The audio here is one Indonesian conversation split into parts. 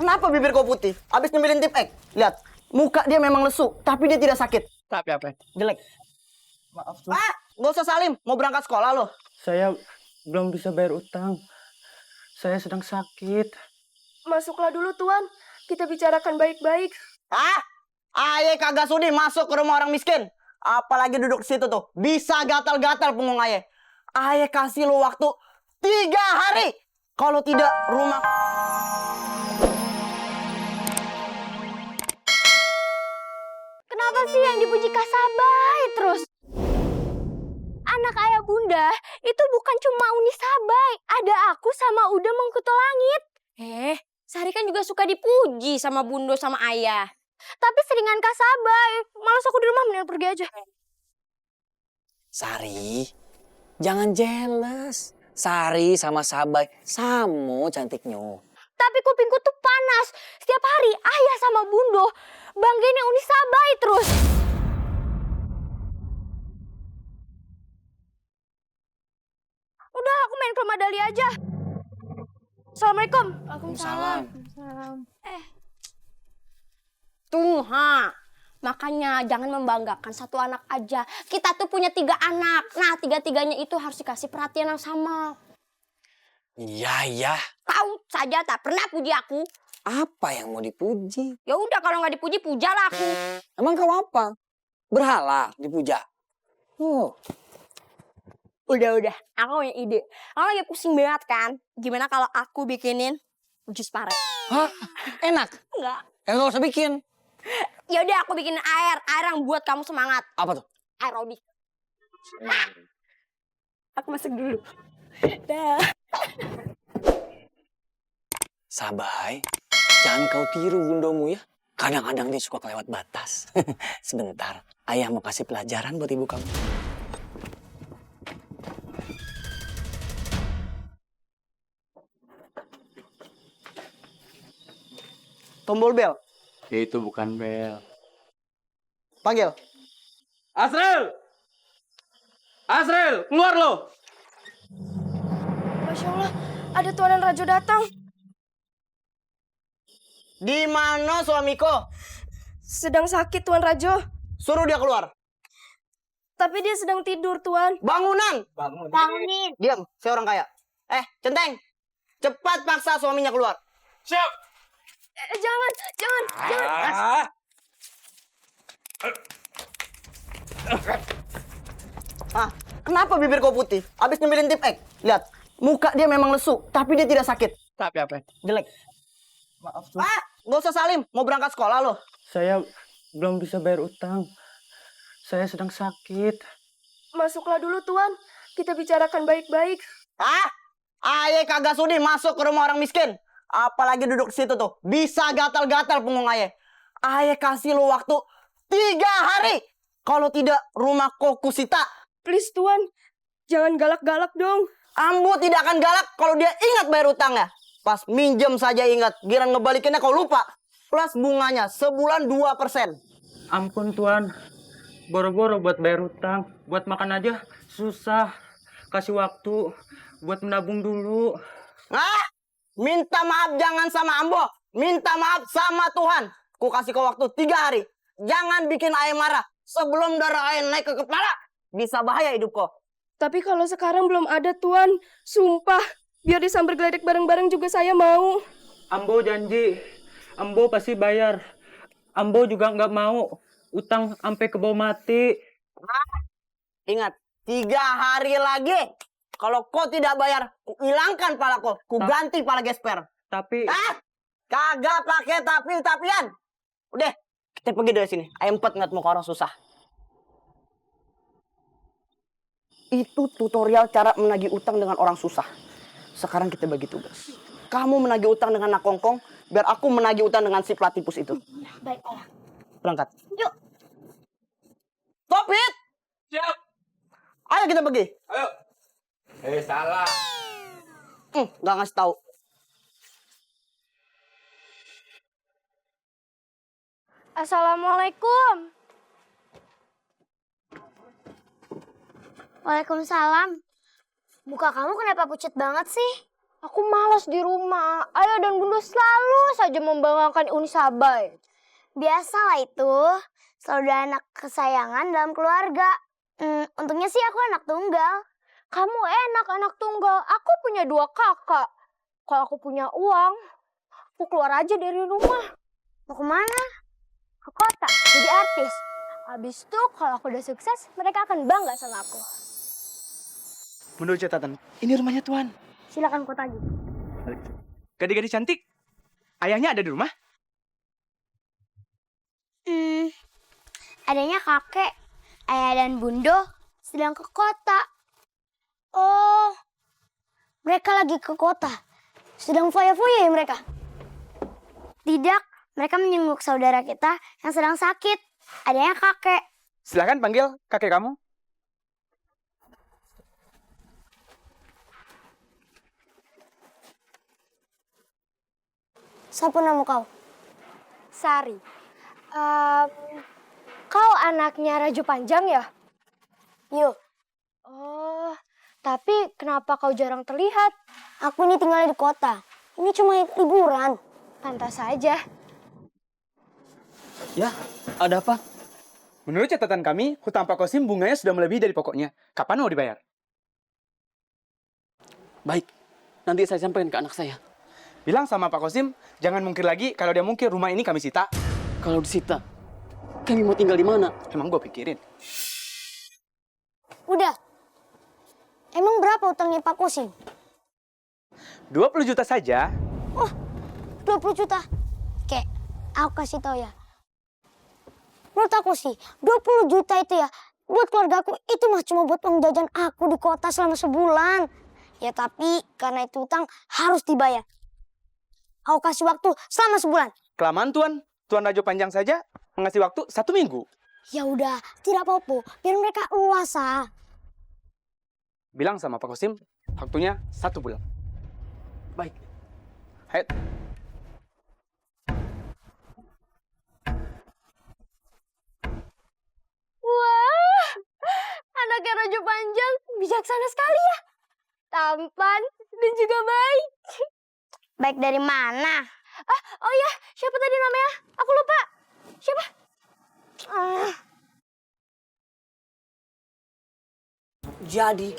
Kenapa bibir kau putih? Abis nyemilin tip X. Lihat, muka dia memang lesu, tapi dia tidak sakit. Tapi apa? Jelek. Maaf tuh. Gak usah salim. Mau berangkat sekolah loh. Saya belum bisa bayar utang. Saya sedang sakit. Masuklah dulu, Tuan. Kita bicarakan baik-baik. Aye kagak sudi masuk ke rumah orang miskin. Apalagi duduk di situ tuh. Bisa gatal-gatal punggung Aye. Aye kasih lo waktu 3 hari. Kalau tidak rumah... Kenapa sih yang dipuji Kasabai terus? Anak ayah bunda itu bukan cuma Uni Sabai. Ada aku sama Uda Mengkutu Langit. Sari kan juga suka dipuji sama Bundo sama ayah. Tapi seringan Kasabai. Malas aku di rumah, mending pergi aja. Sari, jangan jealous. Sari sama Sabai sama cantiknya. Tapi kupingku tuh panas. Setiap hari ayah sama Bundo banggainnya Uni Sabai terus. Udah, aku main ke rumah Dali aja. Assalamualaikum. Waalaikumsalam. Tuh, makanya jangan membanggakan satu anak aja. Kita tuh punya 3 anak. Nah, 3-3-nya itu harus dikasih perhatian yang sama. Iya. Kau saja tak pernah puji aku. Apa yang mau dipuji? Ya udah, kalau nggak dipuji, pujalah aku. Emang kau apa? Berhala dipuja? Oh, Udah. Aku punya ide. Aku lagi pusing banget kan. Gimana kalau aku bikinin jus pare? hah? Enak? Enggak. Nggak usah bikin. Ya udah, aku bikinin air yang buat kamu semangat. Apa tuh? Air Rodi. Aku masuk dulu. Dah. Sabai, jangan kau tiru bundomu ya. Kadang-kadang dia suka kelewat batas. Sebentar, ayah mau kasih pelajaran buat ibu kamu. Tombol bel. Itu bukan bel. Panggil. Asril! Asril, keluar lo! Masya Allah, ada Tuan dan Rajo datang. Di mana suamiku? Sedang sakit, Tuan Rajo. Suruh dia keluar. Tapi dia sedang tidur, Tuan. Bangunan. Bangunin. Diam, saya orang kaya. Centeng. Cepat paksa suaminya keluar. Siap! Jangan. Kenapa bibir kau putih? Abis nyemilin tip X. Lihat, muka dia memang lesu, tapi dia tidak sakit. Tapi apa? Jelek. Maaf tuh. Gak usah salim. Mau berangkat sekolah loh. Saya belum bisa bayar utang. Saya sedang sakit. Masuklah dulu, Tuan. Kita bicarakan baik-baik. Aye kagak sudi masuk ke rumah orang miskin. Apalagi duduk di situ tuh. Bisa gatal-gatal punggung Aye. Aye kasih lo waktu 3 hari. Kalau tidak rumah kokusita. Please, Tuan. Jangan galak-galak dong. Ambo tidak akan galak kalau dia ingat bayar utangnya. Pas minjem saja ingat. Giran ngebalikinnya kau lupa. Plus bunganya sebulan 2%. Ampun Tuan. Boro-boro buat bayar utang. Buat makan aja susah. Kasih waktu buat menabung dulu. Minta maaf jangan sama Ambo. Minta maaf sama Tuhan. Ku kasih kau waktu 3 hari. Jangan bikin Aye marah. Sebelum darah Aye naik ke kepala. Bisa bahaya hidup kau. Tapi kalau sekarang belum ada, Tuan. Sumpah. Biar disambar geledek bareng-bareng juga saya mau. Ambo janji. Ambo pasti bayar. Ambo juga nggak mau utang sampai ke bawah mati. Ingat, 3 hari lagi. Kalau kau tidak bayar, ku hilangkan pala kau. Ku ganti pala gesper. Tapi Kagak pakai tapi-tapian. Udah, kita pergi dari sini. Ayo empet ngeliat muka orang susah. Itu tutorial cara menagih utang dengan orang susah. Sekarang kita bagi tugas. Kamu menagih utang dengan Nakongkong, biar aku menagih utang dengan si Platipus itu. Baik, ayah. Berangkat. Yuk. Topit! siap. Ayo kita pergi. Ayo. Salah. Gak ngasih tahu. Assalamualaikum. Waalaikumsalam. Muka kamu kenapa pucat banget sih? Aku malas di rumah. Ayah dan bunda selalu saja membanggakan Uni Sabai. Biasalah itu. Selalu ada anak kesayangan dalam keluarga. Untungnya sih aku anak tunggal. Kamu enak anak tunggal. Aku punya 2 kakak. Kalau aku punya uang, aku keluar aja dari rumah. Mau kemana? Ke kota, jadi artis. Habis itu kalau aku udah sukses, mereka akan bangga sama aku. Menurut catatan, ini rumahnya Tuan. Silakan kau tagih. Gadis-gadis cantik, ayahnya ada di rumah? Adanya kakek, ayah dan bundo sedang ke kota. Oh, mereka lagi ke kota. Sedang foya-foya ya mereka? Tidak, mereka menjenguk saudara kita yang sedang sakit. Adanya kakek. Silahkan panggil kakek kamu. Siapa nama kau? Sari. Kau anaknya Raju Panjang ya? Yuk. Oh, tapi kenapa kau jarang terlihat? Aku ini tinggal di kota. Ini cuma liburan. Pantas saja. Ya, ada apa? Menurut catatan kami, hutang Pak Kosim bunganya sudah melebihi dari pokoknya. Kapan mau dibayar? Baik, nanti saya sampaikan ke anak saya. Bilang sama Pak Kosim, jangan mungkir lagi kalau dia mungkir rumah ini kami sita. Kalau disita, kami mau tinggal di mana? Emang gue pikirin. Udah. Emang berapa utangnya Pak Kosim? 20 juta saja. 20 juta. Oke, aku kasih tau ya. Menurut aku sih, 20 juta itu ya, buat keluarga aku itu mah cuma buat uang jajan aku di kota selama sebulan. Ya tapi karena itu utang harus dibayar. Aku kasih waktu selama sebulan. Kelamaan Tuan. Tuan Rajo Panjang saja mengasih waktu 1 minggu. Ya udah, tidak apa-apa. Biar mereka luasa. Bilang sama Pak Kosim, waktunya 1 bulan. Baik. Hai. Wah, anaknya Raja Panjang bijaksana sekali ya. Tampan dan juga baik. Baik dari mana? Oh ya, siapa tadi namanya? Aku lupa. Siapa? Jadi,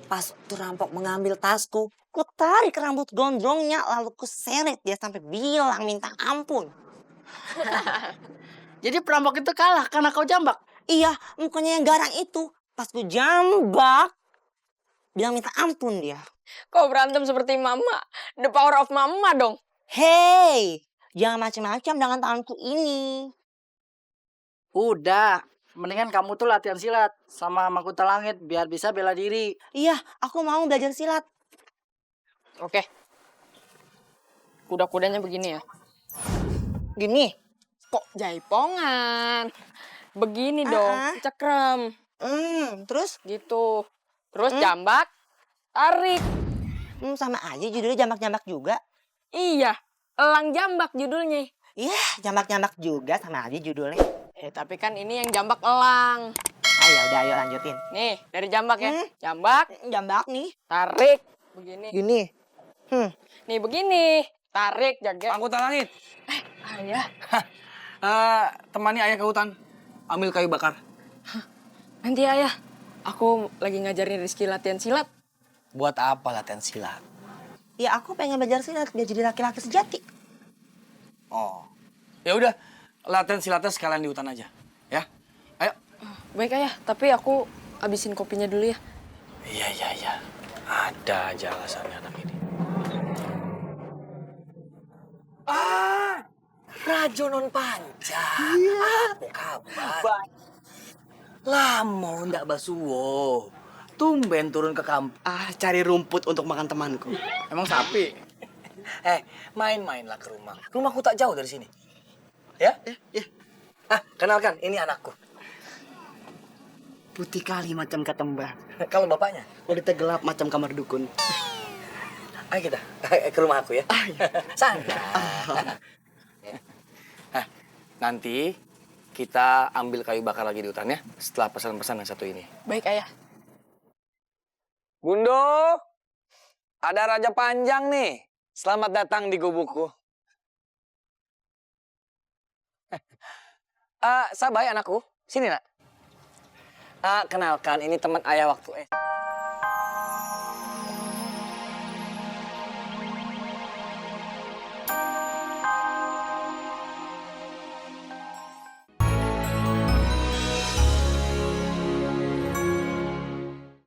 pas perampok mengambil tasku, ku tarik rambut gondrongnya lalu ku seret dia sampai bilang minta ampun. Jadi perampok itu kalah karena kau jambak. Iya, mukanya yang garang itu. Pas ku jambak, bilang minta ampun dia. Kau berantem seperti mama. The power of mama dong. Hei, jangan macam-macam dengan tanganku ini. Udah, mendingan kamu tuh latihan silat sama Mahkota Langit biar bisa bela diri. Iya, aku mau belajar silat. Oke. Kuda-kudanya begini ya. Gini. Kok jaipongan? Begini dong, cekrem. Terus? Gitu. Terus jambak, tarik. Sama aja judulnya jambak-jambak juga. Iya, elang jambak judulnya. Iya, jambak-jambak juga sama aja judulnya. Tapi kan ini yang jambak elang. Ayo, udah ayo lanjutin. Nih, dari jambak ya. Jambak, Jambak nih. tarik. Begini. Gini. Nih begini. Tarik, jaga. Mahkota Langit, Ayah. temani ayah ke hutan. Ambil kayu bakar. Nanti ayah. Aku lagi ngajarin Rizky latihan silat. Buat apa latihan silat? Ya aku pengen belajar silat biar jadi laki-laki sejati. Oh, ya udah, latihan silatnya sekalian di hutan aja, ya. Ayo. Baik ayah, tapi aku abisin kopinya dulu ya. Iya. Ada aja alasannya anak ini. Rajo Non Panjang. Apa kabar? Lama ndak basuwo. Tumben turun ke kampung. Cari rumput untuk makan temanku. Emang sapi? Main-mainlah ke rumah. Rumahku tak jauh dari sini. Ya? Kenalkan, ini anakku. Putih kali macam ketembang. Kalau bapaknya? Kulitnya gelap macam kamar dukun. Ayo kita ke rumah aku ya. Sana. Nanti kita ambil kayu bakar lagi di hutan ya. Setelah pesan-pesan yang satu ini. Baik ayah. Bundo! Ada raja panjang nih. Selamat datang di gubukku. Sabai anakku, sini nak. Kenalkan ini teman ayah waktu